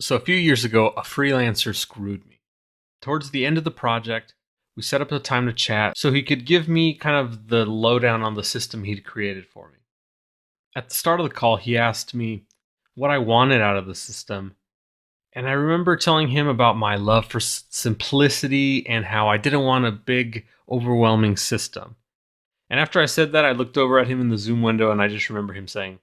So a few years ago, a freelancer screwed me. Towards the end of the project, we set up a time to chat so he could give me kind of the lowdown on the system he'd created for me. At the start of the call, he asked me what I wanted out of the system. And I remember telling him about my love for simplicity and how I didn't want a big, overwhelming system. And after I said that, I looked over at him in the Zoom window and I just remember him saying,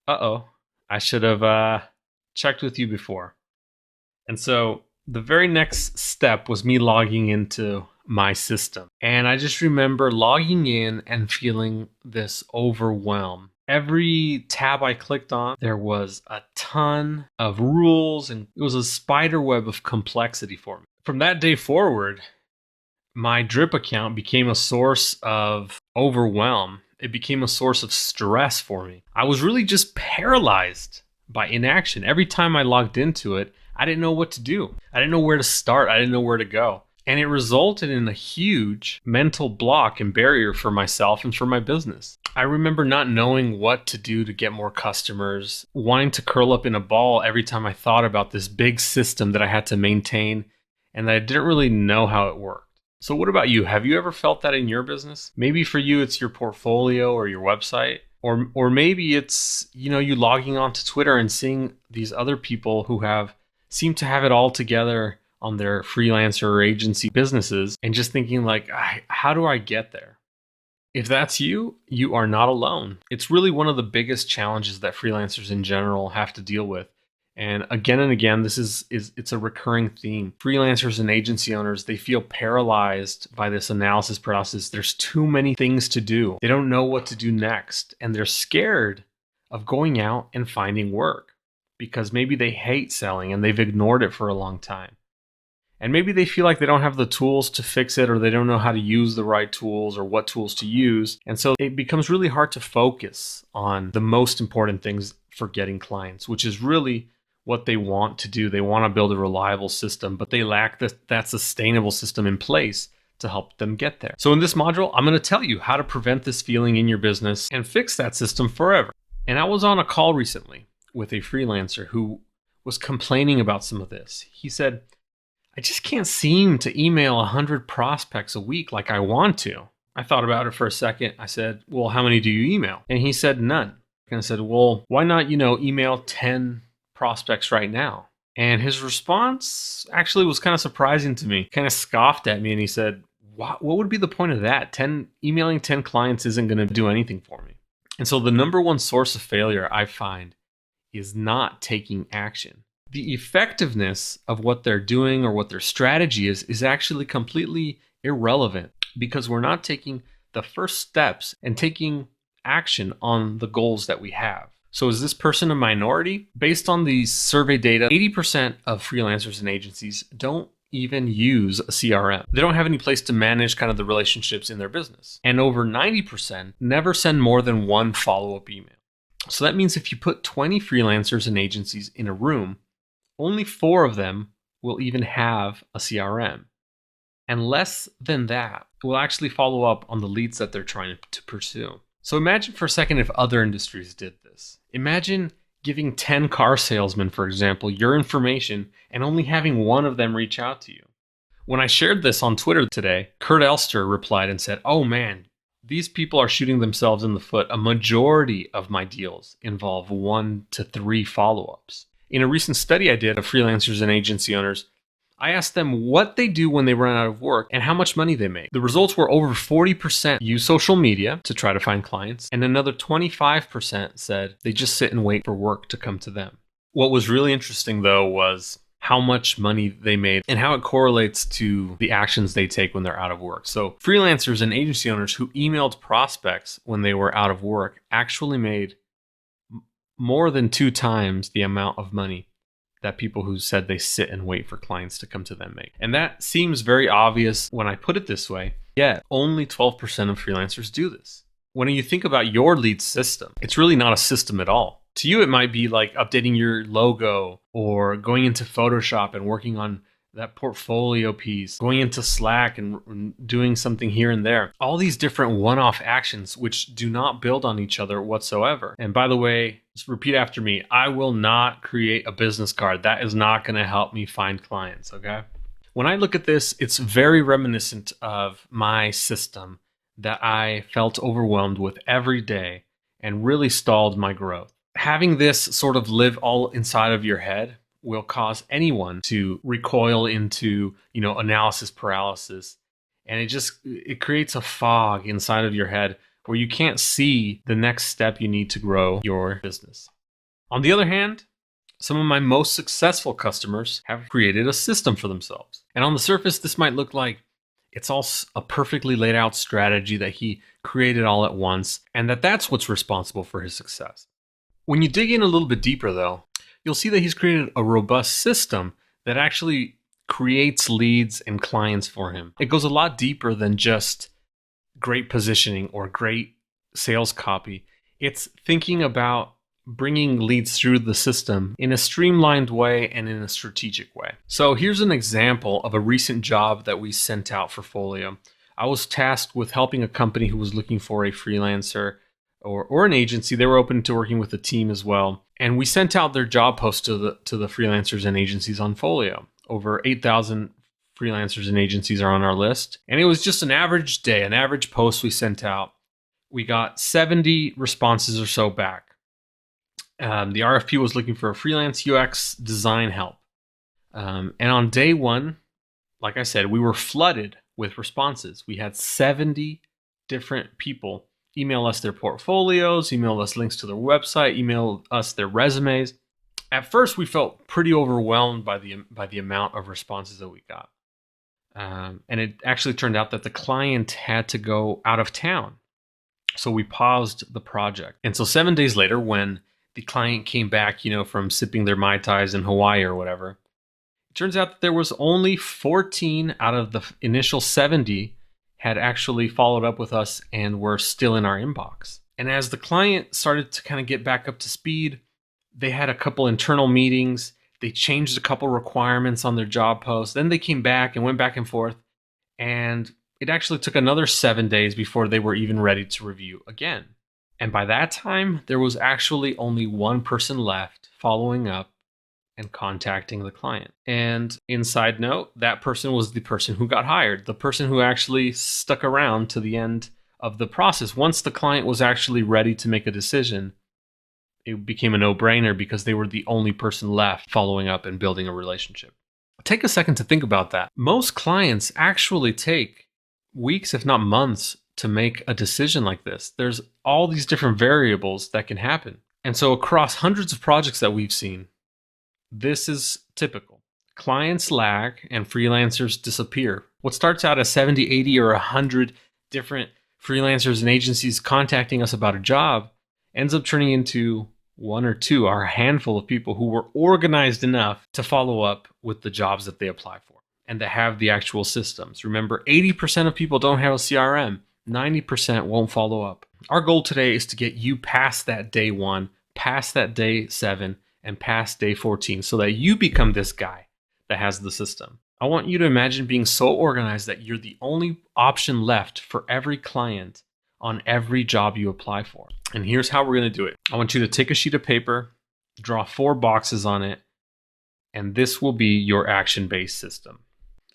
"Uh-oh, I should have checked with you before." And so the very next step was me logging into my system. And I just remember logging in and feeling this overwhelm. Every tab I clicked on, there was a ton of rules, and it was a spider web of complexity for me. From that day forward, my drip account became a source of overwhelm. It became a source of stress for me. I was really just paralyzed by inaction. Every time I logged into it, I didn't know what to do. I didn't know where to start. I didn't know where to go. And it resulted in a huge mental block and barrier for myself and for my business. I remember not knowing what to do to get more customers, wanting to curl up in a ball every time I thought about this big system that I had to maintain and that I didn't really know how it worked. So what about you? Have you ever felt that in your business? Maybe for you, it's your portfolio or your website. Or maybe it's, you logging onto Twitter and seeing these other people who seem to have it all together on their freelancer or agency businesses and just thinking like, how do I get there? If that's you, you are not alone. It's really one of the biggest challenges that freelancers in general have to deal with. And again, it's a recurring theme. Freelancers and agency owners, they feel paralyzed by this analysis process. There's too many things to do. They don't know what to do next. And they're scared of going out and finding work because maybe they hate selling and they've ignored it for a long time. And maybe they feel like they don't have the tools to fix it, or they don't know how to use the right tools or what tools to use. And so it becomes really hard to focus on the most important things for getting clients, which is really what they want to do. They want to build a reliable system, but they lack that sustainable system in place to help them get there. So in this module, I'm going to tell you how to prevent this feeling in your business and fix that system forever. And I was on a call recently with a freelancer who was complaining about some of this. He said, "I just can't seem to email 100 prospects a week like I want to." I thought about it for a second. I said, "Well, how many do you email?" And he said, "None." And I said, "Well, why not, email 10 prospects right now?" And his response actually was kind of surprising to me. Kind of scoffed at me and he said, what would be the point of that? Emailing 10 clients isn't going to do anything for me. And so the number one source of failure I find is not taking action. The effectiveness of what they're doing or what their strategy is actually completely irrelevant because we're not taking the first steps and taking action on the goals that we have. So is this person a minority? Based on the survey data, 80% of freelancers and agencies don't even use a CRM. They don't have any place to manage kind of the relationships in their business. And over 90% never send more than one follow-up email. So that means if you put 20 freelancers and agencies in a room, only 4 of them will even have a CRM. And less than that will actually follow up on the leads that they're trying to pursue. So imagine for a second if other industries did this. Imagine giving 10 car salesmen, for example, your information and only having one of them reach out to you. When I shared this on Twitter today, Kurt Elster replied and said, "Oh man, these people are shooting themselves in the foot. A majority of my deals involve 1 to 3 follow-ups." In a recent study I did of freelancers and agency owners, I asked them what they do when they run out of work and how much money they make. The results were over 40% use social media to try to find clients, and another 25% said they just sit and wait for work to come to them. What was really interesting, though, was how much money they made and how it correlates to the actions they take when they're out of work. So freelancers and agency owners who emailed prospects when they were out of work actually made more than 2 times the amount of money that people who said they sit and wait for clients to come to them make. And that seems very obvious when I put it this way, yet only 12% of freelancers do this. When you think about your lead system, it's really not a system at all. To you, it might be like updating your logo or going into Photoshop and working on that portfolio piece, going into Slack and doing something here and there. All these different one-off actions which do not build on each other whatsoever. And by the way, just repeat after me, I will not create a business card. That is not going to help me find clients, okay? When I look at this, it's very reminiscent of my system that I felt overwhelmed with every day and really stalled my growth. Having this sort of live all inside of your head will cause anyone to recoil into, analysis paralysis. And it creates a fog inside of your head where you can't see the next step you need to grow your business. On the other hand, some of my most successful customers have created a system for themselves. And on the surface, this might look like it's all a perfectly laid out strategy that he created all at once, and that's what's responsible for his success. When you dig in a little bit deeper, though, you'll see that he's created a robust system that actually creates leads and clients for him. It goes a lot deeper than just great positioning or great sales copy. It's thinking about bringing leads through the system in a streamlined way and in a strategic way. So here's an example of a recent job that we sent out for Folyo. I was tasked with helping a company who was looking for a freelancer or an agency. They were open to working with a team as well. And we sent out their job posts to the freelancers and agencies on Folyo. Over 8,000 freelancers and agencies are on our list. And it was just an average day, an average post we sent out. We got 70 responses or so back. The RFP was looking for a freelance UX design help. And on day one, like I said, we were flooded with responses. We had 70 different people email us their portfolios, email us links to their website, email us their resumes. At first, we felt pretty overwhelmed by the amount of responses that we got. And it actually turned out that the client had to go out of town. So we paused the project. And so 7 days later, when the client came back, from sipping their Mai Tais in Hawaii or whatever, it turns out that there was only 14 out of the initial 70 had actually followed up with us and were still in our inbox. And as the client started to kind of get back up to speed, they had a couple internal meetings. They changed a couple requirements on their job post. Then they came back and went back and forth. And it actually took another 7 days before they were even ready to review again. And by that time, there was actually only one person left following up and contacting the client. And inside note, that person was the person who got hired, the person who actually stuck around to the end of the process. Once the client was actually ready to make a decision, it became a no-brainer because they were the only person left following up and building a relationship. Take a second to think about that. Most clients actually take weeks, if not months, to make a decision like this. There's all these different variables that can happen. And so across hundreds of projects that we've seen, this is typical. Clients lag and freelancers disappear. What starts out as 70, 80, or 100 different freelancers and agencies contacting us about a job ends up turning into one or two, or a handful of people who were organized enough to follow up with the jobs that they apply for and that have the actual systems. Remember, 80% of people don't have a CRM. 90% won't follow up. Our goal today is to get you past that day 1, past that day 7, and past day 14 so that you become this guy that has the system. I want you to imagine being so organized that you're the only option left for every client on every job you apply for. And here's how we're going to do it. I want you to take a sheet of paper, draw 4 boxes on it, and this will be your action-based system.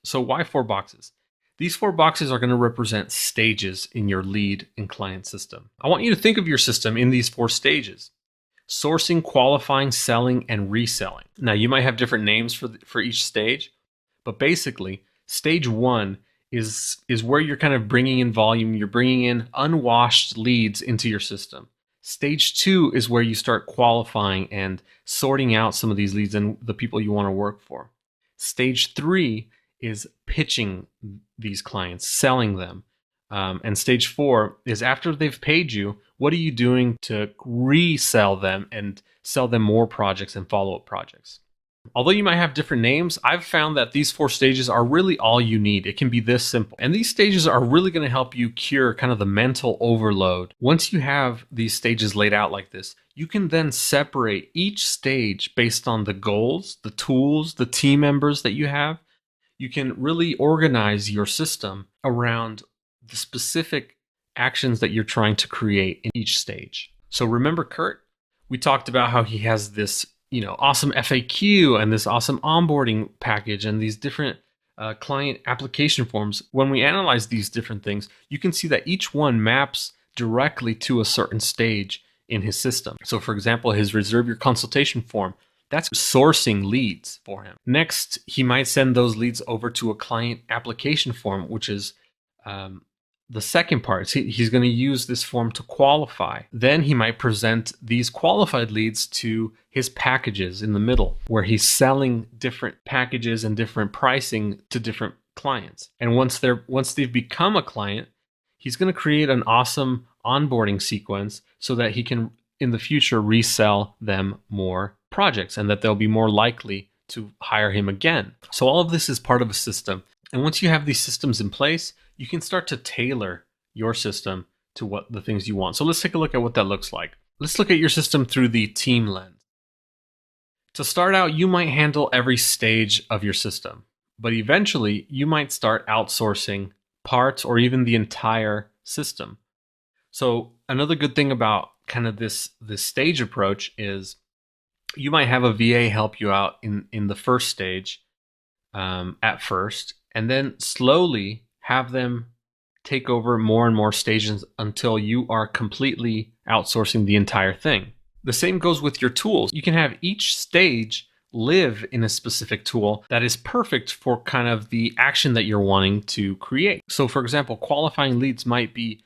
So why 4 boxes? These 4 boxes are going to represent stages in your lead and client system. I want you to think of your system in these 4 stages: sourcing, qualifying, selling, and reselling. Now, you might have different names for each stage, but basically, stage 1 is where you're kind of bringing in volume. You're bringing in unwashed leads into your system. Stage 2 is where you start qualifying and sorting out some of these leads and the people you want to work for. Stage 3 is pitching these clients, selling them. And stage 4 is after they've paid you, what are you doing to resell them and sell them more projects and follow-up projects? Although you might have different names, I've found that these 4 stages are really all you need. It can be this simple. And these stages are really going to help you cure kind of the mental overload. Once you have these stages laid out like this, you can then separate each stage based on the goals, the tools, the team members that you have, you can really organize your system around the specific actions that you're trying to create in each stage. So remember Kurt? We talked about how he has this, awesome FAQ and this awesome onboarding package and these different client application forms. When we analyze these different things, you can see that each one maps directly to a certain stage in his system. So for example, his reserve your consultation form, that's sourcing leads for him. Next, he might send those leads over to a client application form, which is the second part. He's going to use this form to qualify. Then he might present these qualified leads to his packages in the middle, where he's selling different packages and different pricing to different clients. And once they've become a client, he's going to create an awesome onboarding sequence so that he can in the future resell them more projects and that they'll be more likely to hire him again. So all of this is part of a system. And once you have these systems in place, you can start to tailor your system to what the things you want. So let's take a look at what that looks like. Let's look at your system through the team lens. To start out, you might handle every stage of your system, but eventually you might start outsourcing parts or even the entire system. So another good thing about kind of this stage approach is you might have a VA help you out in the first stage at first, and then slowly have them take over more and more stages until you are completely outsourcing the entire thing. The same goes with your tools. You can have each stage live in a specific tool that is perfect for kind of the action that you're wanting to create. So for example, qualifying leads might be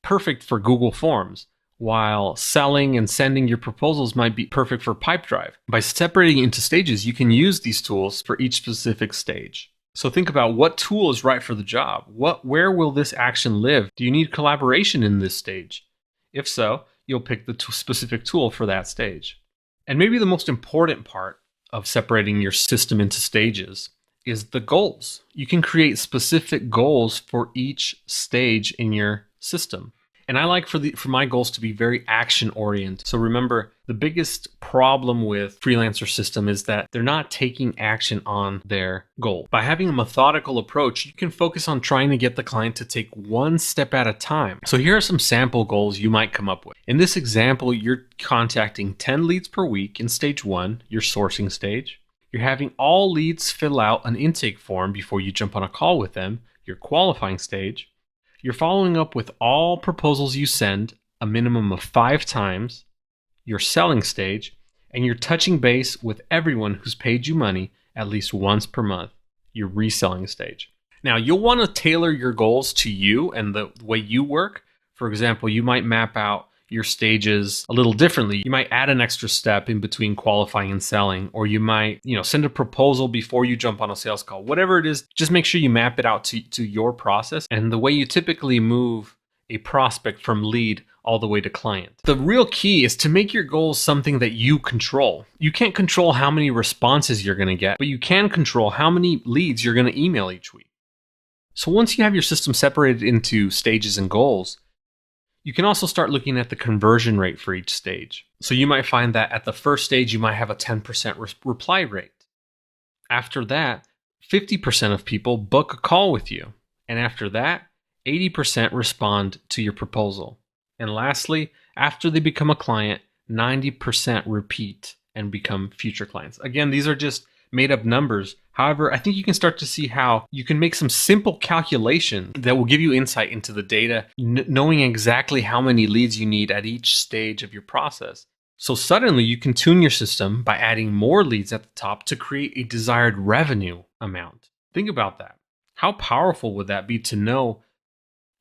perfect for Google Forms, while selling and sending your proposals might be perfect for Pipedrive. By separating into stages, you can use these tools for each specific stage. So think about what tool is right for the job. Where will this action live? Do you need collaboration in this stage? If so, you'll pick the specific tool for that stage. And maybe the most important part of separating your system into stages is the goals. You can create specific goals for each stage in your system. And I like for my goals to be very action oriented. So remember, the biggest problem with freelancer system is that they're not taking action on their goal. By having a methodical approach, you can focus on trying to get the client to take one step at a time. So here are some sample goals you might come up with. In this example, you're contacting 10 leads per week in stage 1, your sourcing stage. You're having all leads fill out an intake form before you jump on a call with them, your qualifying stage. You're following up with all proposals you send a minimum of 5 times, your selling stage, and you're touching base with everyone who's paid you money at least once per month, your reselling stage. Now, you'll want to tailor your goals to you and the way you work. For example, you might map out your stages a little differently. You might add an extra step in between qualifying and selling, or you might, send a proposal before you jump on a sales call. Whatever it is, just make sure you map it out to your process and the way you typically move a prospect from lead all the way to client. The real key is to make your goals something that you control. You can't control how many responses you're going to get, but you can control how many leads you're going to email each week. So once you have your system separated into stages and goals, you can also start looking at the conversion rate for each stage. So you might find that at the first stage, you might have a 10% reply rate. After that, 50% of people book a call with you. And after that, 80% respond to your proposal. And lastly, after they become a client, 90% repeat and become future clients. Again, these are just made up numbers. However, I think you can start to see how you can make some simple calculation that will give you insight into the data, knowing exactly how many leads you need at each stage of your process. So suddenly you can tune your system by adding more leads at the top to create a desired revenue amount. Think about that. How powerful would that be to know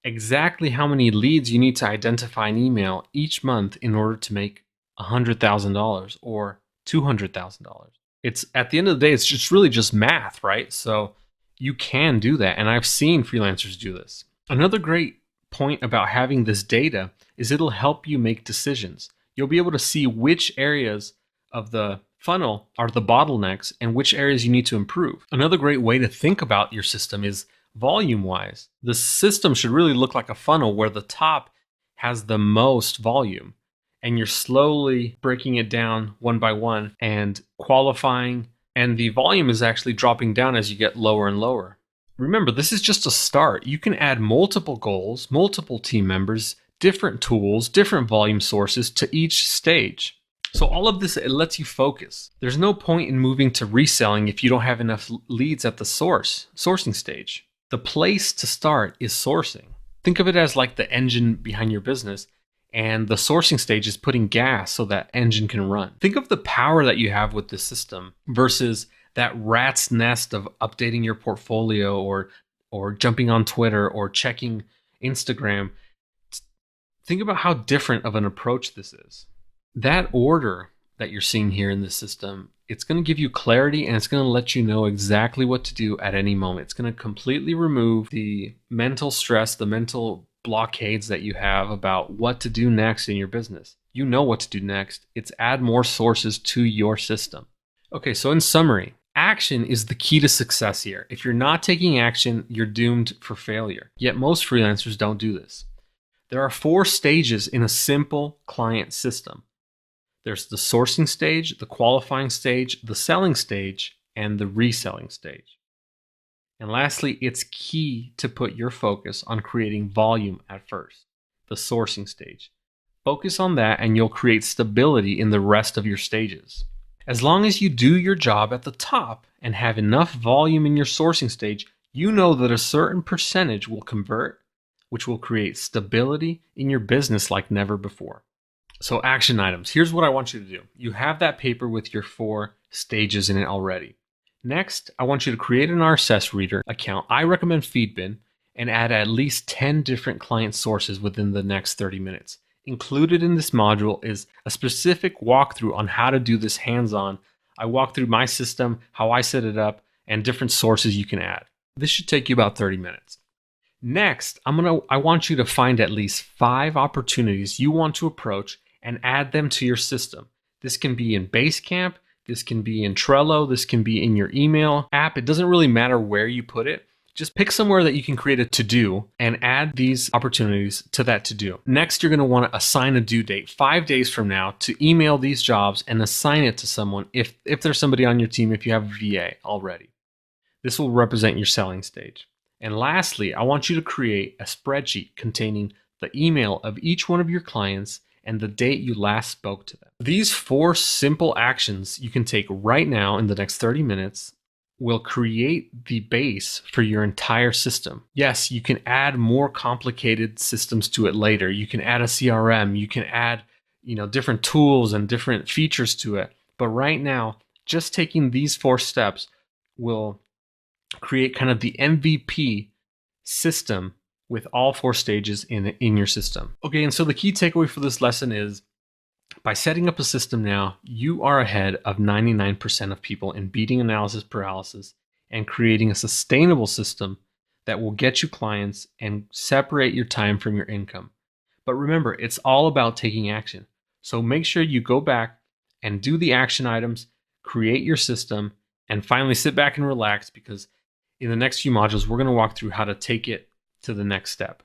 exactly how many leads you need to identify and email each month in order to make $100,000 or $200,000? It's at the end of the day, it's just really just math, right? So you can do that. And I've seen freelancers do this. Another great point about having this data is it'll help you make decisions. You'll be able to see which areas of the funnel are the bottlenecks and which areas you need to improve. Another great way to think about your system is volume-wise. The system should really look like a funnel where the top has the most volume, and you're slowly breaking it down one by one and qualifying and the volume is actually dropping down as you get lower and lower. Remember, this is just a start. You can add multiple goals, multiple team members, different tools, different volume sources to each stage. So all of this, it lets you focus. There's no point in moving to reselling if you don't have enough leads at the sourcing stage. The place to start is sourcing. Think of it as like the engine behind your business, and the sourcing stage is putting gas so that engine can run. Think of the power that you have with this system versus that rat's nest of updating your portfolio or jumping on Twitter or checking Instagram. Think about how different of an approach this is. That order that you're seeing here in this system, it's going to give you clarity, and it's going to let you know exactly what to do at any moment. It's going to completely remove the mental stress, the mental blockades that you have about what to do next in your business. You know what to do next. It's add more sources to your system. Okay, so in summary, action is the key to success here. If you're not taking action, you're doomed for failure. Yet most freelancers don't do this. There are 4 stages in a simple client system. There's the sourcing stage, the qualifying stage, the selling stage, and the reselling stage. And lastly, it's key to put your focus on creating volume at first, the sourcing stage. Focus on that and you'll create stability in the rest of your stages. As long as you do your job at the top and have enough volume in your sourcing stage, you know that a certain percentage will convert, which will create stability in your business like never before. So action items. Here's what I want you to do. You have that paper with your 4 stages in it already. Next, I want you to create an RSS reader account. I recommend Feedbin, and add at least 10 different client sources within the next 30 minutes. Included in this module is a specific walkthrough on how to do this hands-on. I walk through my system, how I set it up, and different sources you can add. This should take you about 30 minutes. Next, I want you to find at least 5 opportunities you want to approach and add them to your system. This can be in Basecamp, this can be in Trello, this can be in your email app. It doesn't really matter where you put it. Just pick somewhere that you can create a to-do and add these opportunities to that to-do. Next, you're going to want to assign a due date 5 days from now to email these jobs and assign it to someone if there's somebody on your team, if you have a VA already. This will represent your selling stage. And lastly, I want you to create a spreadsheet containing the email of each one of your clients and the date you last spoke to them. These 4 simple actions you can take right now in the next 30 minutes will create the base for your entire system. Yes, you can add more complicated systems to it later. You can add a CRM, you can add, different tools and different features to it. But right now, just taking these 4 steps will create kind of the MVP system with all 4 stages in your system. Okay, and so the key takeaway for this lesson is, by setting up a system now, you are ahead of 99% of people in beating analysis paralysis and creating a sustainable system that will get you clients and separate your time from your income. But remember, it's all about taking action. So make sure you go back and do the action items, create your system, and finally sit back and relax, because in the next few modules, we're going to walk through how to take it to the next step.